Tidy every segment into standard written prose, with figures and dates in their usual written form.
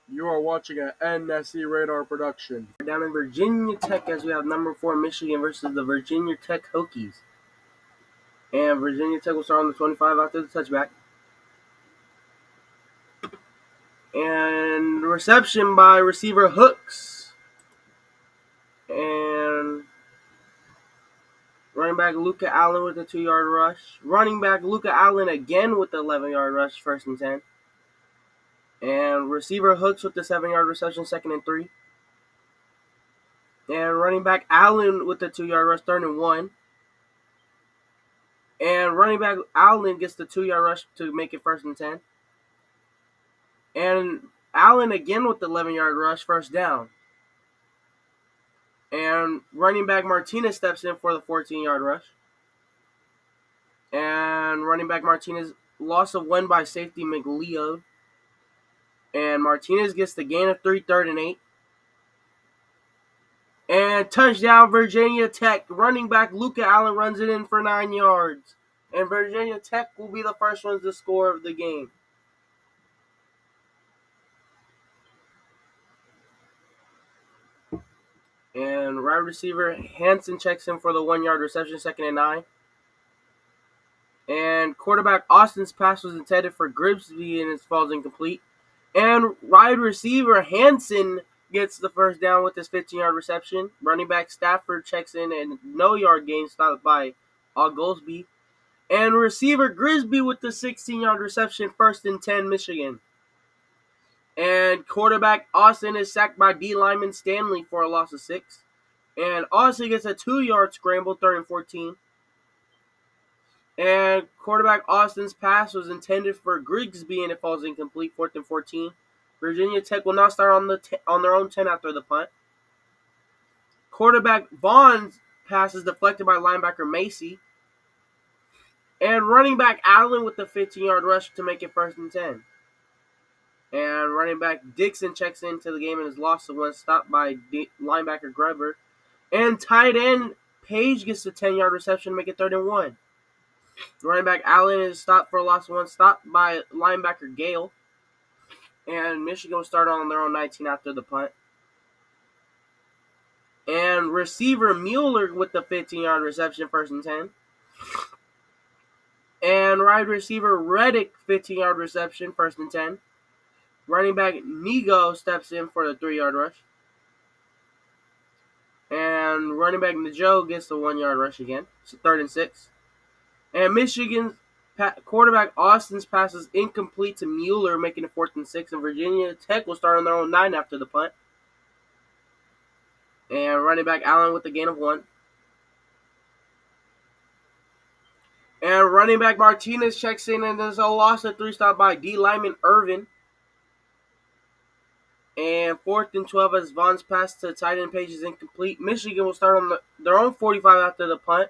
You are watching an NSC Radar production. Down in Virginia Tech, as we have number 4 Michigan versus the Virginia Tech Hokies. And Virginia Tech will start on the 25 after the touchback. And reception by receiver Hooks. And running back Luka Allen with a 2-yard rush. Running back Luka Allen again with the 11-yard rush, 1st and 10. And receiver Hooks with the 7-yard reception, 2nd and 3. And running back Allen with the 2-yard rush, 3rd and 1. And running back Allen gets the 2-yard rush to make it 1st and 10. And Allen again with the 11-yard rush, 1st down. And running back Martinez steps in for the 14-yard rush. And running back Martinez, loss of 1 by safety McLeod. And Martinez gets the gain of 3, 3rd and 8. And touchdown Virginia Tech. Running back Luka Allen runs it in for 9 yards. And Virginia Tech will be the first ones to score of the game. And wide receiver Hansen checks in for the 1-yard reception, 2nd and 9. And quarterback Austin's pass was intended for Grigsby and it falls incomplete. And wide receiver Hansen gets the 1st down with his 15-yard reception. Running back Stafford checks in and no yard gain stopped by Oglesby. And receiver Grigsby with the 16-yard reception, 1st and 10, Michigan. And quarterback Austin is sacked by D lineman Stanley for a loss of 6. And Austin gets a 2-yard scramble, 3rd and 14. And quarterback Austin's pass was intended for Grigsby and it falls incomplete, 4th and 14. Virginia Tech will now start on their own 10 after the punt. Quarterback Vaughn's pass is deflected by linebacker Macy. And running back Allen with the 15-yard rush to make it 1st and 10. And running back Dixon checks into the game and is lost to 1, stopped by linebacker Gruber. And tight end Page gets the 10-yard reception to make it 3rd and 1. Running back Allen is stopped for a loss of 1, stopped by linebacker Gale. And Michigan will start on their own 19 after the punt. And receiver Mueller with the 15-yard reception, 1st and 10. And wide receiver Reddick, 15-yard reception, 1st and 10. Running back Nigo steps in for the 3-yard rush. And running back Najo gets the 1-yard rush again. It's 3rd and 6. And Michigan's quarterback Austin's pass is incomplete to Mueller, making it 4th and 6. And Virginia Tech will start on their own 9 after the punt. And running back Allen with the gain of 1. And running back Martinez checks in and there's a loss of 3, stopped by D lineman Irvin. And 4th and 12 as Vaughn's pass to tight end Page is incomplete. Michigan will start on their own 45 after the punt.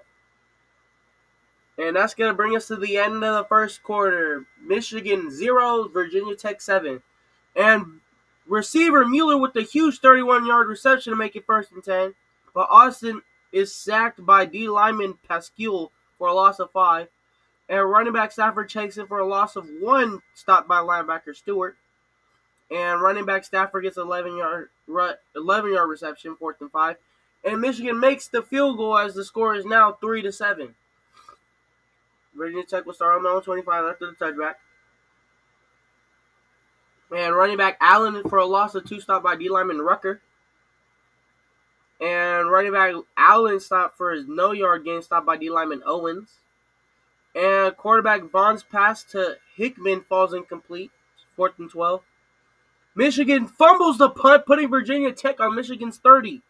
And that's going to bring us to the end of the first quarter. Michigan 0, Virginia Tech 7. And receiver Mueller with the huge 31-yard reception to make it 1st and 10. But Austin is sacked by D lineman Pasquale for a loss of 5. And running back Stafford checks in for a loss of 1, stopped by linebacker Stewart. And running back Stafford gets 11-yard reception, 4th and 5. And Michigan makes the field goal as the score is now 3-7. Virginia Tech will start on their own 25 after the touchback. And running back Allen for a loss of 2, stopped by D lineman Rucker. And running back Allen stopped for his no-yard gain, stopped by D lineman Owens. And quarterback Vaughn's pass to Hickman falls incomplete, 4th and 12. Michigan fumbles the punt, putting Virginia Tech on Michigan's 30.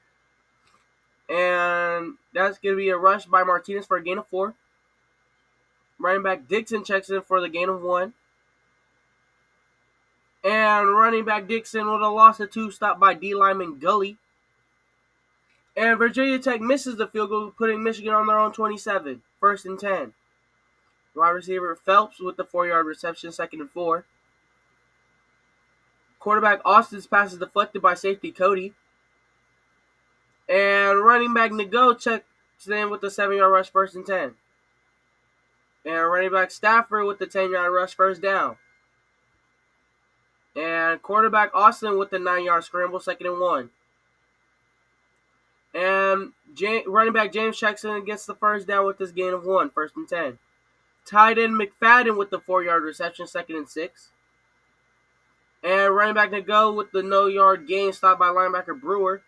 And that's going to be a rush by Martinez for a gain of 4. Running back Dixon checks in for the gain of 1. And running back Dixon with a loss of 2, stopped by D lineman Gully. And Virginia Tech misses the field goal, putting Michigan on their own 27, 1st and 10. Wide receiver Phelps with the 4-yard reception, 2nd and 4. Quarterback Austin's pass is deflected by safety Cody. And running back Nago checks in with the 7-yard rush, 1st and 10. And running back Stafford with the 10-yard rush, 1st down. And quarterback Austin with the 9-yard scramble, 2nd and 1. And running back James Jackson gets the first down with this gain of 1, 1st and 10. Tight end McFadden with the 4-yard reception, 2nd and 6. And running back Nago with the no-yard gain, stopped by linebacker Brewer.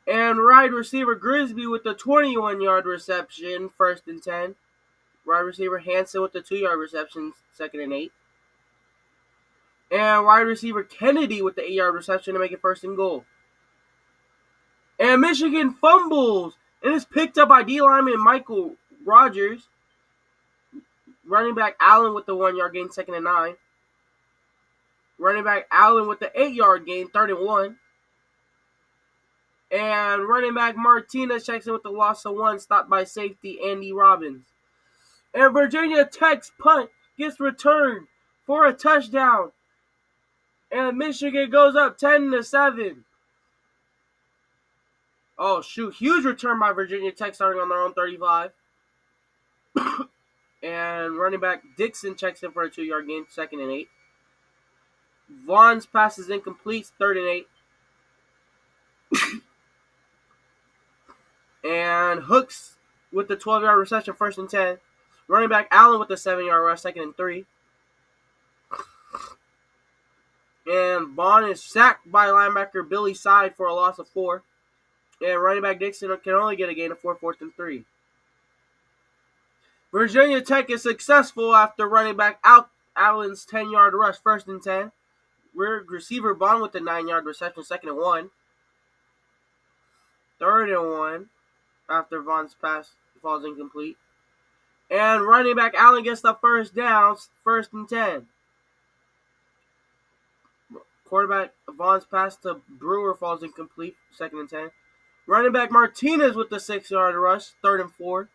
And wide receiver Grisby with the 21-yard reception, 1st and 10. Wide receiver Hansen with the 2-yard reception, 2nd and 8. And wide receiver Kennedy with the 8-yard reception to make it 1st and goal. And Michigan fumbles and is picked up by D lineman Michael Rogers. Running back Allen with the 1-yard gain, 2nd and 9. Running back Allen with the 8-yard gain, 3rd and 1. And running back Martinez checks in with the loss of 1, stopped by safety Andy Robbins. And Virginia Tech's punt gets returned for a touchdown. And Michigan goes up 10-7. Oh, shoot. Huge return by Virginia Tech starting on their own 35. And running back Dixon checks in for a 2-yard gain, 2nd and 8. Vaughn's pass is incomplete, 3rd and 8. And Hooks with the 12-yard reception, 1st and 10. Running back Allen with the 7-yard rush, 2nd and 3. And Vaughn is sacked by linebacker Billy Side for a loss of 4. And running back Dixon can only get a gain of 4, 4th and 3. Virginia Tech is successful after running back Allen's 10-yard rush, 1st and 10. Receiver Vaughn with the 9-yard reception, 2nd and 1. 3rd and 1 after Vaughn's pass falls incomplete. And running back Allen gets the first down, 1st and 10. Quarterback Vaughn's pass to Brewer falls incomplete, 2nd and 10. Running back Martinez with the 6-yard rush, 3rd and 4.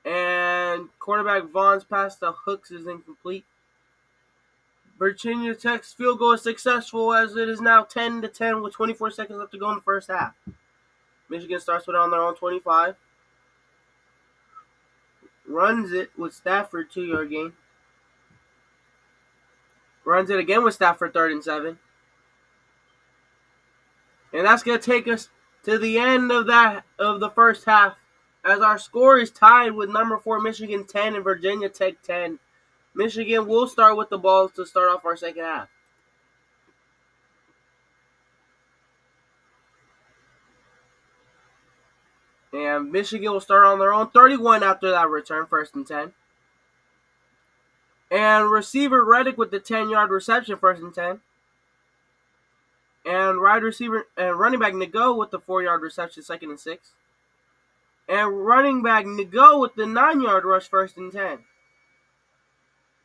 And quarterback Vaughn's pass to Hooks is incomplete. Virginia Tech's field goal is successful as it is now 10-10 with 24 seconds left to go in the first half. Michigan starts with it on their own 25. Runs it with Stafford, 2-yard gain. Runs it again with Stafford, 3rd and 7. And that's going to take us to the end of the first half, as our score is tied with number 4 Michigan 10 and Virginia Tech 10. Michigan will start with the ball to start off our second half. And Michigan will start on their own 31 after that return, 1st and 10. And receiver Reddick with the 10-yard reception, 1st and 10. And wide receiver and running back Nago with the 4-yard reception, 2nd and 6. And running back Nago with the 9-yard rush, 1st and 10.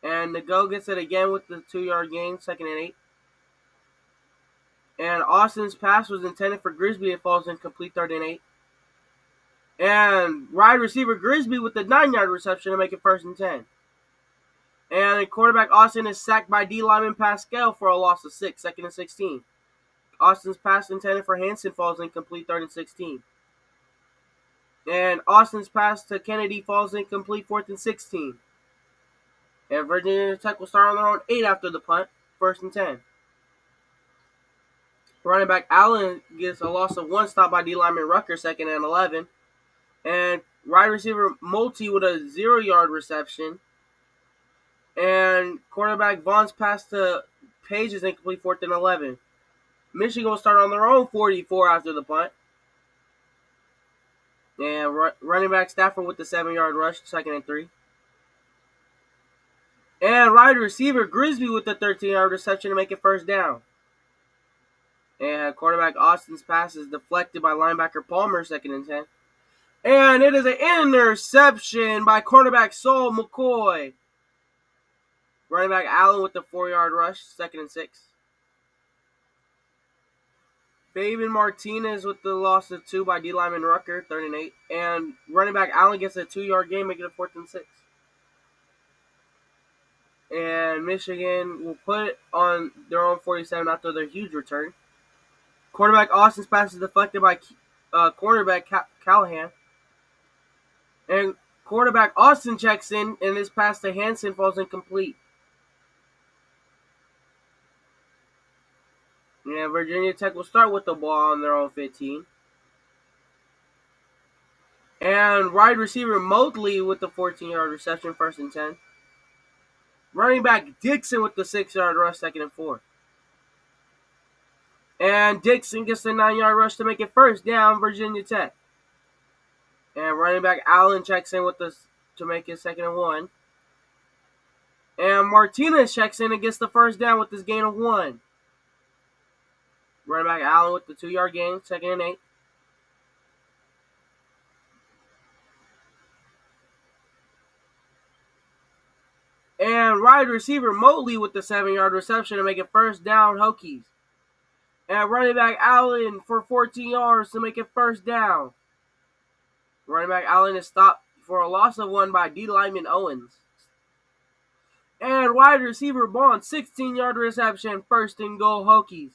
And Nago gets it again with the 2-yard gain, 2nd and 8. And Austin's pass was intended for Grisby. It falls incomplete, 3rd and 8. And wide receiver Grisby with the 9-yard reception to make it 1st and 10. And quarterback Austin is sacked by D lineman Pascal for a loss of 6, 2nd and 16. Austin's pass intended for Hansen falls incomplete, 3rd and 16. And Austin's pass to Kennedy falls incomplete, 4th and 16. And Virginia Tech will start on their own 8 after the punt, 1st and 10. Running back Allen gets a loss of 1, stopped by D lineman Rucker, 2nd and 11. And wide receiver Multi with a 0-yard reception. And quarterback Vaughn's pass to Page is incomplete, 4th and 11. Michigan will start on their own 44 after the punt. And running back Stafford with the 7-yard rush, 2nd and 3. And wide receiver Grisby with the 13-yard reception to make it 1st down. And quarterback Austin's pass is deflected by linebacker Palmer, 2nd and 10. And it is an interception by cornerback Saul McCoy. Running back Allen with the 4-yard rush, 2nd and 6. Fabian Martinez with the loss of 2 by D lineman Rucker, 3rd and 8. And running back Allen gets a 2-yard gain, making it 4th and 6. And Michigan will put it on their own 47 after their huge return. Quarterback Austin's pass is deflected by cornerback Callahan. And quarterback Austin checks in, and his pass to Hansen falls incomplete. And Virginia Tech will start with the ball on their own 15. And wide receiver Motley with the 14-yard reception, 1st and 10. Running back Dixon with the 6-yard rush, 2nd and 4. And Dixon gets the 9-yard rush to make it 1st down, Virginia Tech. And running back Allen checks in with to make it 2nd and 1. And Martinez checks in and gets the 1st down with this gain of 1. Running back Allen with the 2-yard gain, 2nd and 8. And wide receiver Motley with the 7-yard reception to make it 1st down, Hokies. And running back Allen for 14 yards to make it 1st down. Running back Allen is stopped for a loss of 1 by D. Lyman Owens. And wide receiver Bond, 16-yard reception, 1st and goal, Hokies.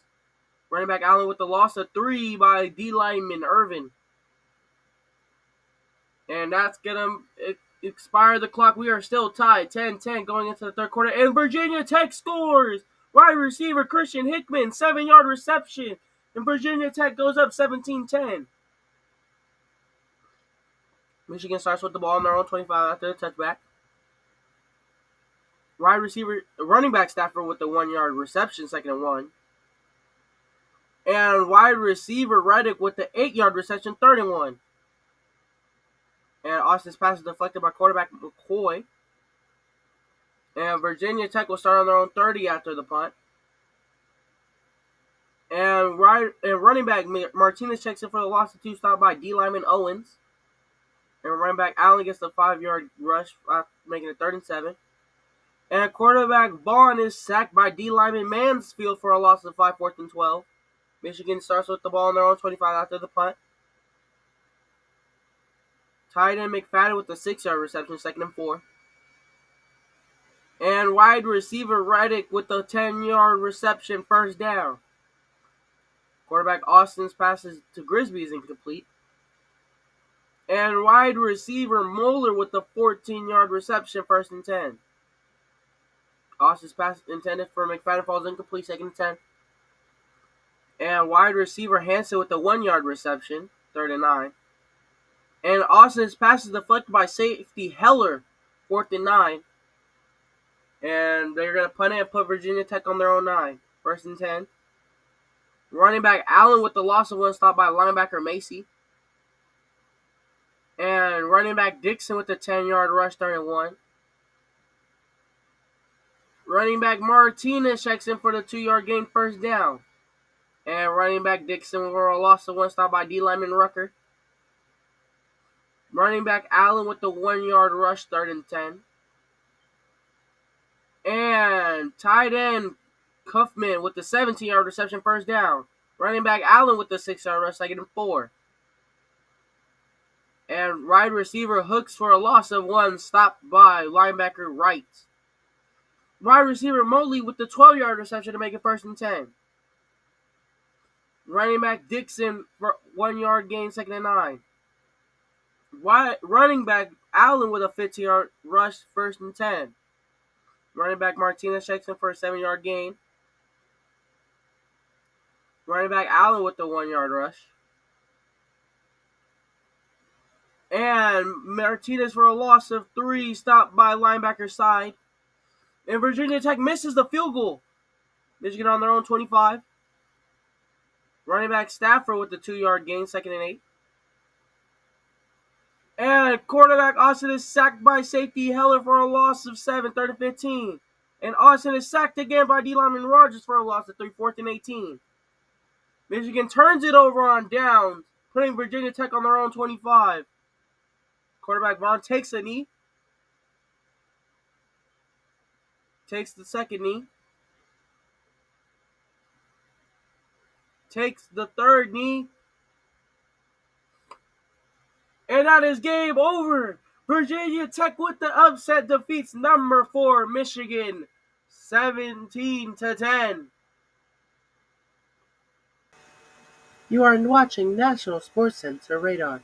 Running back Allen with the loss of 3 by D. Lyman Irvin. And that's going to expire the clock. We are still tied, 10-10 going into the 3rd quarter. And Virginia Tech scores! Wide receiver Christian Hickman, 7-yard reception. And Virginia Tech goes up 17-10. Michigan starts with the ball on their own 25 after the touchback. Running back Stafford with the 1-yard reception, 2nd and 1. And wide receiver Reddick with the 8-yard reception, 3rd and 1. And Austin's pass is deflected by quarterback McCoy. And Virginia Tech will start on their own 30 after the punt. And running back Martinez checks in for the loss of 2, stopped by D. Lyman Owens. And running back Allen gets the 5-yard rush, making it 3rd and 7. And quarterback Vaughn is sacked by D. Lyman Mansfield for a loss of 5, 4th and 12. Michigan starts with the ball on their own 25 after the punt. Tight end McFadden with the 6-yard reception, 2nd and 4. And wide receiver Reddick with the 10-yard reception, 1st down. Quarterback Austin's passes to Grisby is incomplete. And wide receiver Moeller with the 14-yard reception, 1st and 10. Austin's pass intended for McFadden falls incomplete, 2nd and 10. And wide receiver Hansen with the 1-yard reception, 3rd and 9. And Austin's pass is deflected by safety Heller, 4th and 9. And they're going to punt it and put Virginia Tech on their own 9, 1st and 10. Running back Allen with the loss of 1, stopped by linebacker Macy. And running back Dixon with the 10-yard rush, 3rd and 1. Running back Martinez checks in for the 2-yard gain, 1st down. And running back Dixon for a loss of 1, stopped by D. Lyman Rucker. Running back Allen with the 1-yard rush, 3rd and 10. And tight end Cuffman with the 17-yard reception, 1st down. Running back Allen with the 6-yard rush, 2nd and 4. And wide receiver Hooks for a loss of 1, stopped by linebacker Wright. Wide receiver Motley with the 12-yard reception to make it 1st and 10. Running back Dixon for 1-yard gain, 2nd and 9. Running back Allen with a 15-yard rush, 1st and 10. Running back Martinez checks in for a 7-yard gain. Running back Allen with the 1-yard rush. And Martinez for a loss of 3, stopped by linebacker side. And Virginia Tech misses the field goal. Michigan on their own 25. Running back Stafford with the 2-yard gain, 2nd and 8. And quarterback Austin is sacked by safety Heller for a loss of 7, 3rd and 15. And Austin is sacked again by D. Lyman Rogers for a loss of 3, 4th and 18. Michigan turns it over on downs, putting Virginia Tech on their own 25. Quarterback Vaughn takes a knee. Takes the 2nd knee. Takes the 3rd knee. And that is game over. Virginia Tech with the upset defeats number 4 Michigan 17-10. You are watching National Sports Center Radar.